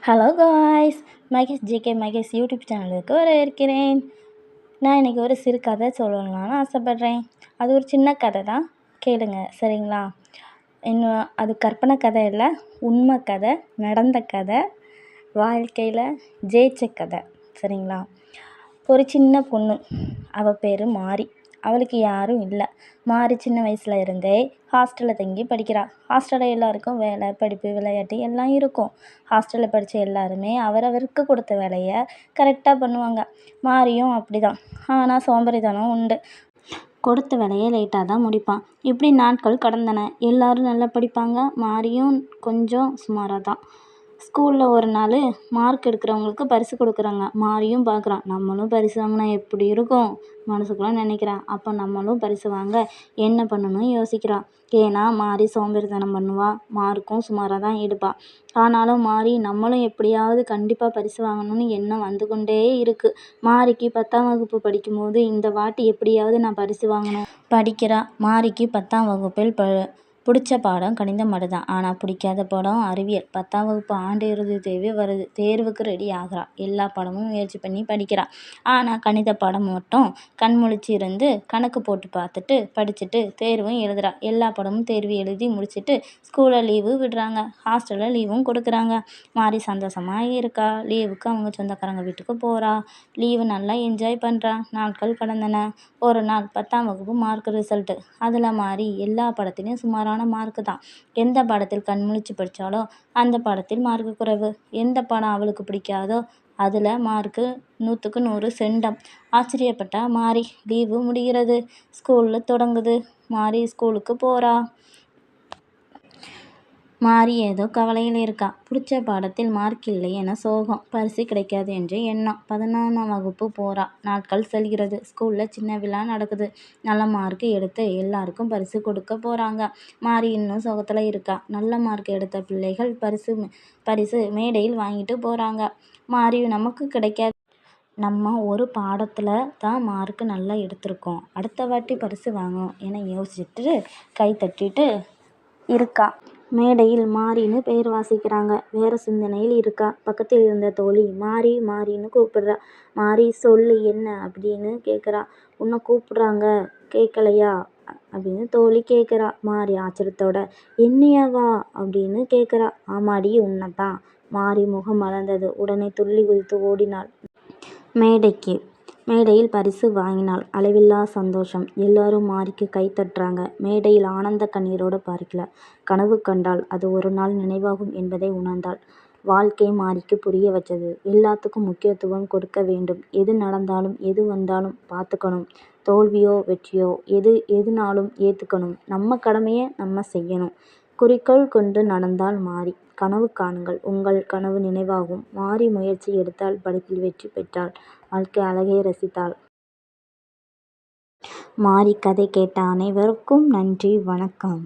Hello guys, Mahesh JK Mahesh YouTube சேனலுக்கு வரவேற்கிறேன். நான் இன்றைக்கி ஒரு சிறுகதை சொல்லணும்னு ஆசைப்பட்றேன். அது ஒரு சின்ன கதை தான், கேளுங்க சரிங்களா? இன்னும் அது கற்பனை கதை இல்லை, உண்மை கதை, நடந்த கதை, வாழ்க்கையில் ஜெயிச்ச கதை சரிங்களா? ஒரு சின்ன பொண்ணு, அவள் பேர் மாரி. அவளுக்கு யாரும் இல்லை. மாரி சின்ன வயசில் இருந்தே ஹாஸ்டலில் தங்கி படிக்கிறாள். ஹாஸ்டலில் எல்லாருக்கும் வேலை, படிப்பு, விளையாட்டு எல்லாம் இருக்கும். ஹாஸ்டலில் படித்த எல்லாருமே அவரவருக்கு கொடுத்த வேலையை கரெக்டாக பண்ணுவாங்க. மாரியும் அப்படி தான். ஆனால் சோம்பேறித்தனம் உண்டு. கொடுத்த வேலையை லேட்டாக தான் முடிப்பான். இப்படி நாட்கள் கடந்தன. எல்லோரும் நல்லா படிப்பாங்க. மாரியும் கொஞ்சம் சுமாராக தான். ஸ்கூலில் ஒரு நாள் மார்க் எடுக்கிறவங்களுக்கு பரிசு கொடுக்குறாங்க. மாரியும் பார்க்குறான், நம்மளும் பரிசு வாங்கினா எப்படி இருக்கும் மனசுக்குள்ளே நினைக்கிறான். அப்போ நம்மளும் பரிசு வாங்க என்ன பண்ணணும்னு யோசிக்கிறான். ஏன்னா மாரி சோம்பேறித்தனம் பண்ணுவா, மார்க்கும் சுமாராக தான் எடுப்பாள். ஆனாலும் மாரி நம்மளும் எப்படியாவது கண்டிப்பாக பரிசு வாங்கணும்னு எண்ணம் வந்து கொண்டே இருக்குது. மாரிக்கு 10ஆம் வகுப்பு படிக்கும்போது இந்த வாட்டி எப்படியாவது நான் பரிசு வாங்கணும் படிக்கிறா. மாரிக்கு 10ஆம் வகுப்பில் பிடிச்ச பாடம் கணிதம் மட்டும்தான். ஆனால் பிடிக்காத பாடம் அறிவியல். 10ஆம் வகுப்பு ஆண்டு இறுதி தேர்வு வருது. தேர்வுக்கு ரெடி ஆகிறா. எல்லா பாடமும் முயற்சி பண்ணி படிக்கிறா. ஆனால் கணித பாடம் மட்டும் கண்முழிச்சு இருந்து கணக்கு போட்டு பார்த்துட்டு படிச்சுட்டு தேர்வும் எழுதுறா. எல்லா பாடமும் தேர்வு எழுதி முடிச்சுட்டு ஸ்கூலில் லீவு விடுறாங்க. ஹாஸ்டலில் லீவும் கொடுக்குறாங்க. மாறி சந்தோஷமாக இருக்கா. லீவுக்கு அவங்க சொந்தக்காரங்க வீட்டுக்கு போகிறா. லீவு நல்லா என்ஜாய் பண்ணுறா. நாட்கள் கடந்தன. ஒரு நாள் 10ஆம் வகுப்பு மார்க் ரிசல்ட்டு. அதில் மாறி எல்லா பாடத்திலையும் சுமாரான மார்க்கு தான். எந்த பாடத்தில் கண்முழிச்சு படித்தாலோ அந்த பாடத்தில் மார்க்கு குறைவு. எந்த பாடம் அவளுக்கு பிடிக்காதோ அதில் மார்க்கு 100க்கு 100 செண்டம். ஆச்சரியப்பட்டா மாரி. லீவு முடிகிறது. ஸ்கூலில் தொடங்குது. மாரி ஸ்கூலுக்கு போகிறா. மாரி ஏதோ கவலையில் இருக்கா. பிடிச்ச பாடத்தில் மார்க் இல்லை என சோகம். பரிசு கிடைக்காது என்று எண்ணம். 11ஆம் வகுப்பு போகிறா. நாட்கள் செல்கிறது. ஸ்கூலில் சின்ன விழா நடக்குது. நல்ல மார்க் எடுத்து எல்லாருக்கும் பரிசு கொடுக்க போகிறாங்க. மாரி இன்னும் சோகத்தில் இருக்கா. நல்ல மார்க் எடுத்த பிள்ளைகள் பரிசு மேடையில் வாங்கிட்டு போகிறாங்க. மாரி நமக்கு கிடைக்காது. நம்ம ஒரு பாடத்தில் தான் மார்க்கு நல்லா எடுத்திருக்கோம். அடுத்த வாட்டி பரிசு வாங்கணும் என யோசிச்சுட்டு கை தட்டிட்டு இருக்கா. மேடையில் மாரின்னு பெயர் வாசிக்கிறாங்க. வேறு சிந்தனையில் இருக்கா. பக்கத்தில் இருந்த தோழி மாரி மாரின்னு கூப்பிடுறா. மாரி சொல்லு என்ன அப்படின்னு கேட்குறா. உன்னை கூப்பிடுறாங்க கேட்கலையா அப்படின்னு தோழி கேட்குறா. மாரி ஆச்சரியத்தோட என்னையாவா அப்படின்னு கேட்குறா. ஆமாடி உன்னை தான். மாரி முகம் மலர்ந்தது. உடனே துள்ளி குதித்து ஓடினாள் மேடையில் பரிசு வாங்கினாள். அளவில்லா சந்தோஷம். எல்லாரும் மாரிக்கு கை தட்டுறாங்க. மேடையில் ஆனந்த கண்ணீரோடு பார்க்கல. கனவு கண்டாள். அது ஒரு நாள் நினைவாகும் என்பதை உணர்ந்தாள். வாழ்க்கை மாரிக்கு புரிய வச்சது. எல்லாத்துக்கும் முக்கியத்துவம் கொடுக்க வேண்டும். எது நடந்தாலும் எது வந்தாலும் பார்த்துக்கணும். தோல்வியோ வெற்றியோ எதுனாலும் ஏற்றுக்கணும். நம்ம கடமையை நம்ம செய்யணும். குறிக்கோள் கொண்டு நடந்தால் மாரி. கனவு காணுங்கள். உங்கள் கனவு நினைவாகும். மாரி முயற்சி எடுத்தால் படிப்பில் வெற்றி பெற்றாள். வாழ்க்கை அழகை ரசித்தாள். மாரி கதை கேட்ட அனைவருக்கும் நன்றி, வணக்கம்.